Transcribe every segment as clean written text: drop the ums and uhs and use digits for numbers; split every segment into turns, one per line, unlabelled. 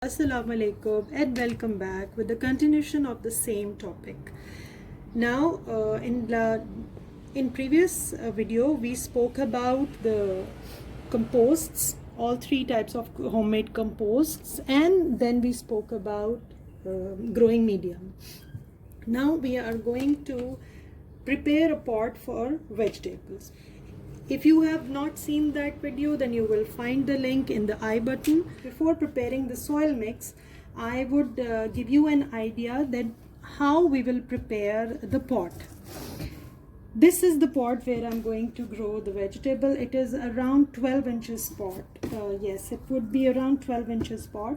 Assalamu alaikum and welcome back with the continuation of the same topic. Now in previous video we spoke about the composts, all three types of homemade composts, and then we spoke about growing medium. Now we are going to prepare a pot for vegetables. If you have not seen that video, then you will find the link in the I button. Before preparing the soil mix, I would give you an idea that how we will prepare the pot. This is the pot where I'm going to grow the vegetable. It is around 12 inches pot. Yes, it would be around 12 inches pot.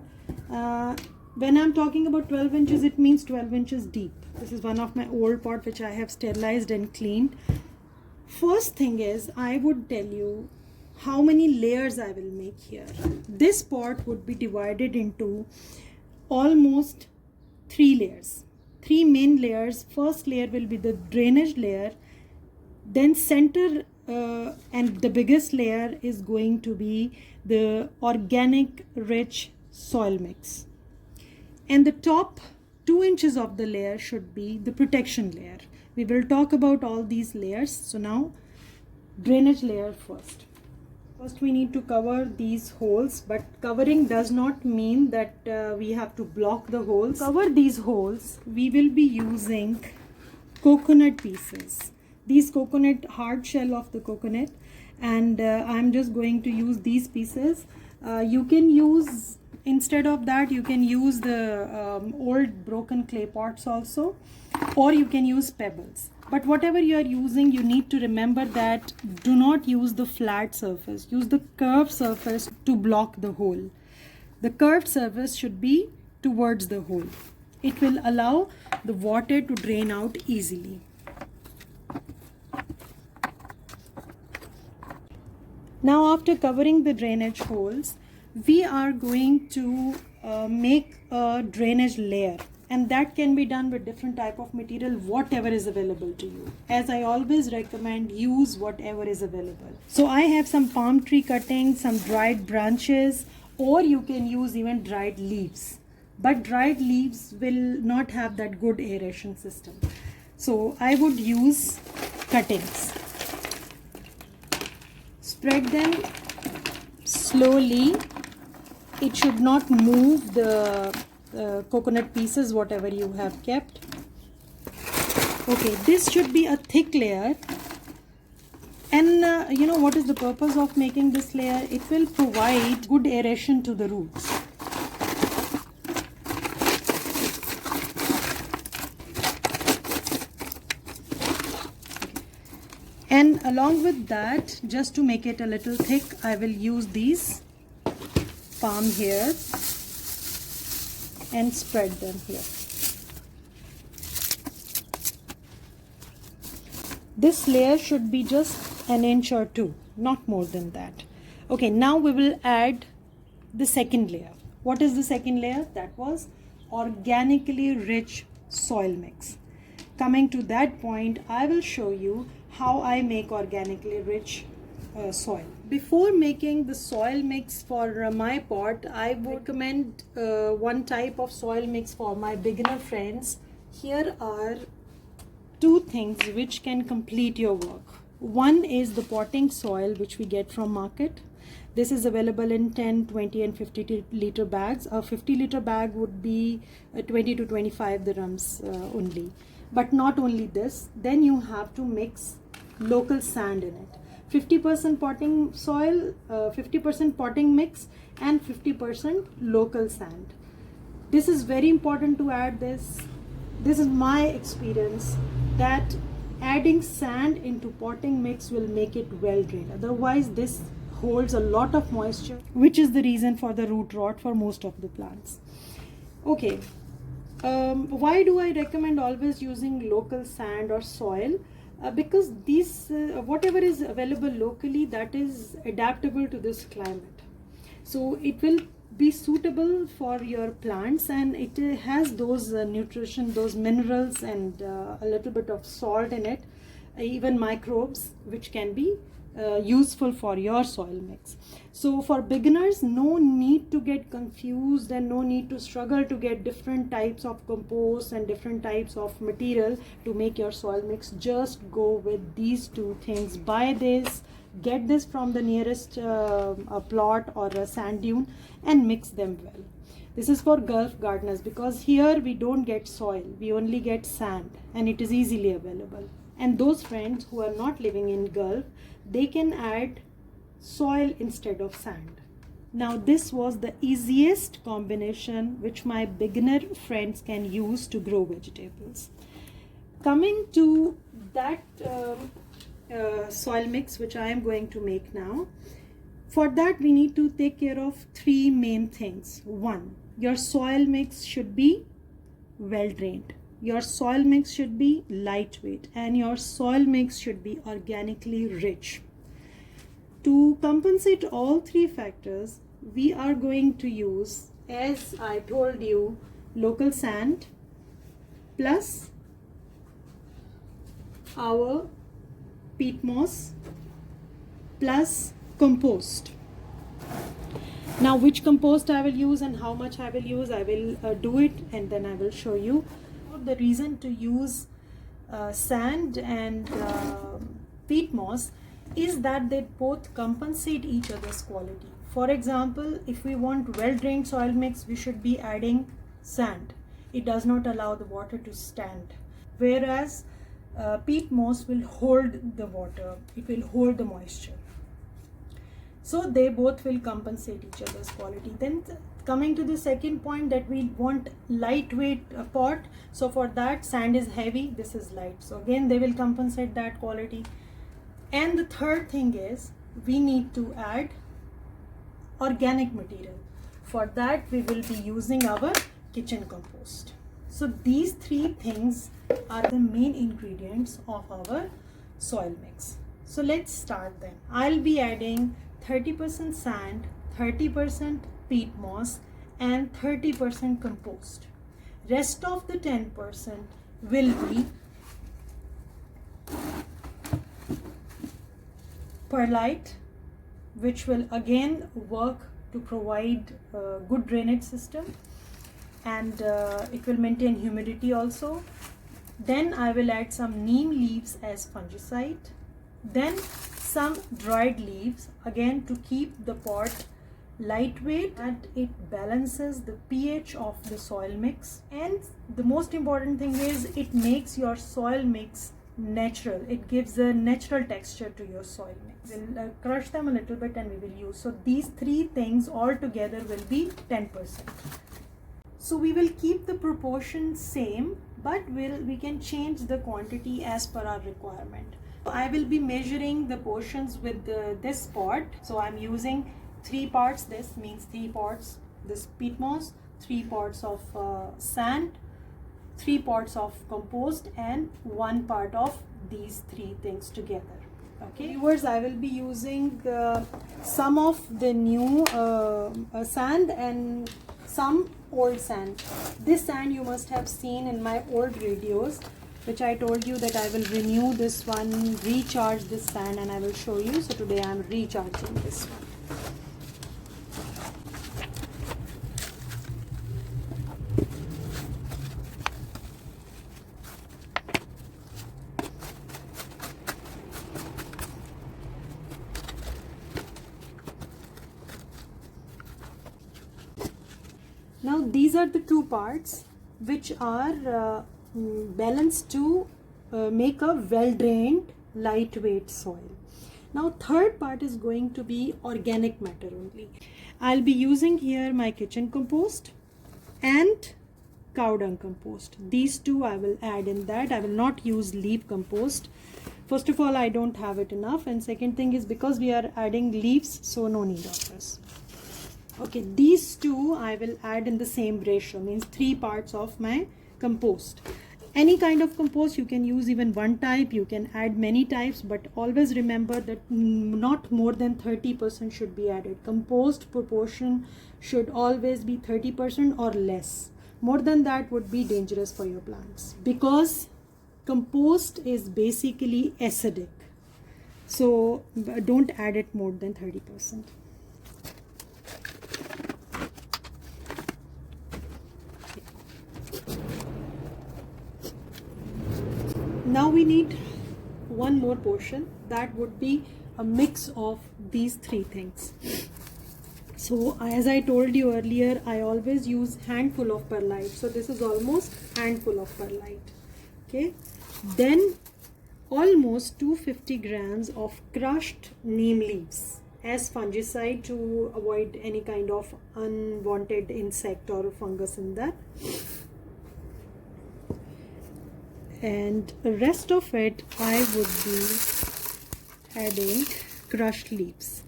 When I'm talking about 12 inches, it means 12 inches deep. This is one of my old pot which I have sterilized and cleaned. First thing is, I would tell you how many layers I will make here. This pot would be divided into almost 3 layers. 3 main layers. First layer will be the drainage layer. Then center and the biggest layer is going to be the organic rich soil mix. And the top 2 inches of the layer should be the protection layer. We will talk about all these layers. So now, drainage layer first. First we need to cover these holes, but covering does not mean that we have to block the holes. To cover these holes, we will be using coconut pieces. These coconut, hard shell of the coconut, and I'm just going to use these pieces. You can use, instead of that, you can use the old broken clay pots also, or you can use pebbles. But whatever you are using, you need to remember that do not use the flat surface. Use the curved surface to block the hole. The curved surface should be towards the hole. It will allow the water to drain out easily. Now, after covering the drainage holes, we are going to make a drainage layer, and that can be done with different type of material, whatever is available to you. As I always recommend, use whatever is available. So I have some palm tree cuttings, some dried branches, or you can use even dried leaves. But dried leaves will not have that good aeration system. So I would use cuttings. Spread them slowly. It should not move the coconut pieces, whatever you have kept. Okay, this should be a thick layer. And you know what is the purpose of making this layer? It will provide good aeration to the roots. And along with that, just to make it a little thick, I will use these palm hairs and spread them here. This layer should be just an inch or 2, not more than that. Okay, now we will add the second layer. What is the second layer? That was organically rich soil mix. Coming to that point, I will show you how I make organically rich soil. Before making the soil mix for my pot, I would recommend one type of soil mix for my beginner friends. Here are 2 things which can complete your work. One is the potting soil which we get from market. This is available in 10, 20 and 50 liter bags. A 50 liter bag would be 20 to 25 dirhams only. But not only this, then you have to mix local sand in it. 50% potting soil, 50% potting mix, and 50% local sand. This is very important to add this. This is my experience that adding sand into potting mix will make it well drained. Otherwise, this holds a lot of moisture, which is the reason for the root rot for most of the plants. Okay, why do I recommend always using local sand or soil? Because these whatever is available locally, that is adaptable to this climate, so it will be suitable for your plants, and it has those nutrition, those minerals, and a little bit of salt in it, even microbes which can be useful for your soil mix. So for beginners, no need to get confused and no need to struggle to get different types of compost and different types of material to make your soil mix. Just go with these two things. Buy this, get this from the nearest a plot or a sand dune and mix them well. This is for Gulf gardeners because here we don't get soil, we only get sand, and it is easily available. And those friends who are not living in Gulf, they can add soil instead of sand. Now this was the easiest combination which my beginner friends can use to grow vegetables. Coming to that soil mix which I am going to make now, for that we need to take care of three main things. One, your soil mix should be well drained. Your soil mix should be lightweight and your soil mix should be organically rich. To compensate all three factors, we are going to use, as I told you, local sand plus our peat moss plus compost. Now which compost I will use and how much I will use, I will do it and then I will show you. The reason to use sand and peat moss is that they both compensate each other's quality. For example, if we want well-drained soil mix, we should be adding sand. It does not allow the water to stand. Whereas peat moss will hold the water, it will hold the moisture. So they both will compensate each other's quality. Then coming to the second point, that we want lightweight pot. So for that, sand is heavy, this is light. So again, they will compensate that quality. And the third thing is we need to add organic material. For that, we will be using our kitchen compost. So these three things are the main ingredients of our soil mix. So let's start then. I'll be adding 30% sand, 30% peat moss and 30% compost. Rest of the 10% will be perlite, which will again work to provide a good drainage system, and it will maintain humidity also. Then I will add some neem leaves as fungicide, then some dried leaves again to keep the pot lightweight, and it balances the pH of the soil mix. And the most important thing is it makes your soil mix natural. It gives a natural texture to your soil mix. We'll crush them a little bit and we will use. So these three things all together will be 10%. So we will keep the proportion same, but we can change the quantity as per our requirement. I will be measuring the portions with this pot. So I'm using 3 parts. This means 3 parts this peat moss, 3 parts of sand, 3 parts of compost and 1 part of these 3 things together. Okay viewers, I will be using some of the new sand and some old sand. This sand you must have seen in my old videos, which I told you that I will renew this one, recharge this sand, and I will show you. So today I am recharging this one. Now these are the 2 parts which are balanced to make a well-drained lightweight soil. Now third part is going to be organic matter only. I'll be using here my kitchen compost and cow dung compost. These 2 I will add in that. I will not use leaf compost. First of all, I don't have it enough, and second thing is because we are adding leaves, so no need of this. Okay, these 2 I will add in the same ratio, means 3 parts of my compost. Any kind of compost, you can use even one type, you can add many types, but always remember that not more than 30% should be added. Compost proportion should always be 30% or less. More than that would be dangerous for your plants, because compost is basically acidic. So don't add it more than 30%. Now we need one more portion, that would be a mix of these three things. So as I told you earlier, I always use handful of perlite. So this is almost handful of perlite. Okay. Then almost 250 grams of crushed neem leaves as fungicide to avoid any kind of unwanted insect or fungus in that. And the rest of it I would be adding crushed leaves.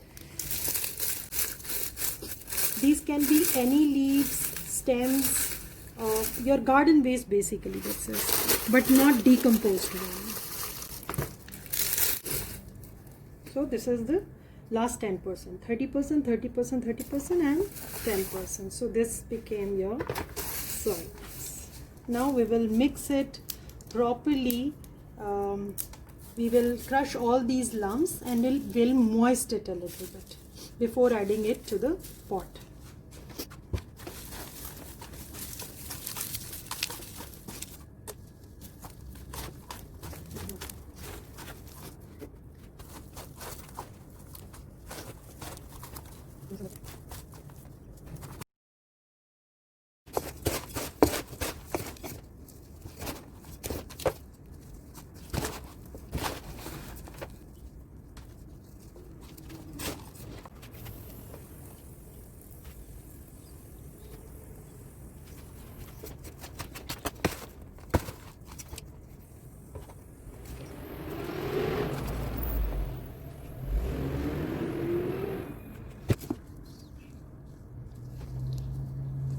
These can be any leaves, stems of your garden waste basically, this is, but not decomposed one. So this is the last 10%, 30%, 30%, 30% and 10%. So this became your soil mix. Now we will mix it properly. We will crush all these lumps and we'll moist it a little bit before adding it to the pot.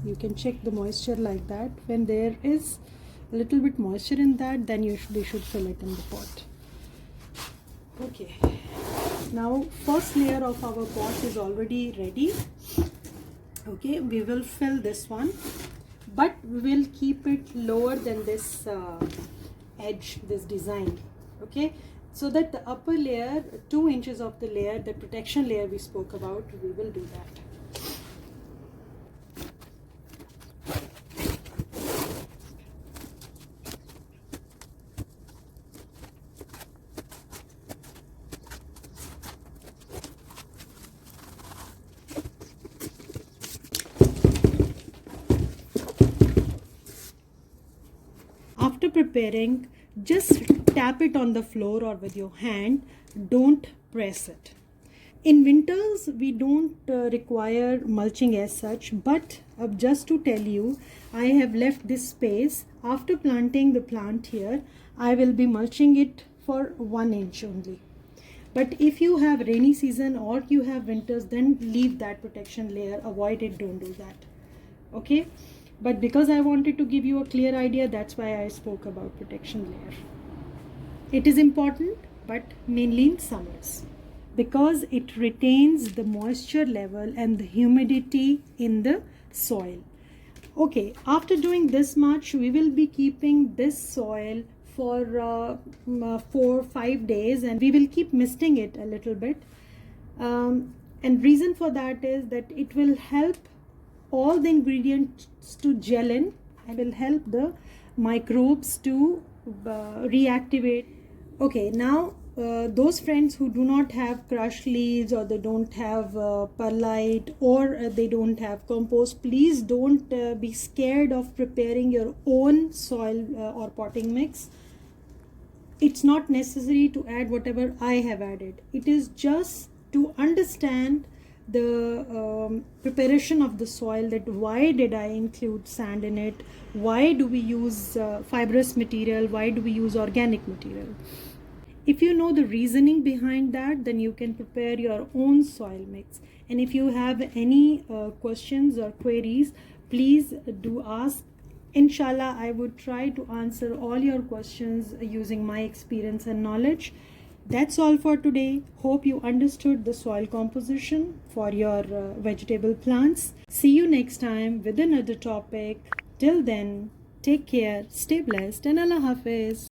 You can check the moisture like that. When there is a little bit moisture in that, then we should fill it in the pot. Okay, now first layer of our pot is already ready. Okay, we will fill this one, but we will keep it lower than this edge, this design. Okay, so that the upper layer, 2 inches of the layer, the protection layer we spoke about, we will do that. After preparing, just tap it on the floor or with your hand, don't press it. In winters, we don't require mulching as such, but just to tell you, I have left this space. After planting the plant here, I will be mulching it for 1 inch only. But if you have rainy season or you have winters, then leave that protection layer, avoid it, don't do that. Okay. But because I wanted to give you a clear idea, that's why I spoke about protection layer. It is important, but mainly in summers, because it retains the moisture level and the humidity in the soil. Okay, after doing this much, we will be keeping this soil for 4-5 days, and we will keep misting it a little bit. And reason for that is that it will help all the ingredients to gel in and will help the microbes to reactivate. Okay, now those friends who do not have crushed leaves, or they don't have perlite, or they don't have compost, please don't be scared of preparing your own soil or potting mix. It's not necessary to add whatever I have added. It is just to understand the preparation of the soil, that why did I include sand in it, why do we use fibrous material, why do we use organic material. If you know the reasoning behind that, then you can prepare your own soil mix. And if you have any questions or queries, please do ask. Inshallah, I would try to answer all your questions using my experience and knowledge. That's all for today. Hope you understood the soil composition for your vegetable plants. See you next time with another topic. Till then, take care, stay blessed, and Allah Hafiz.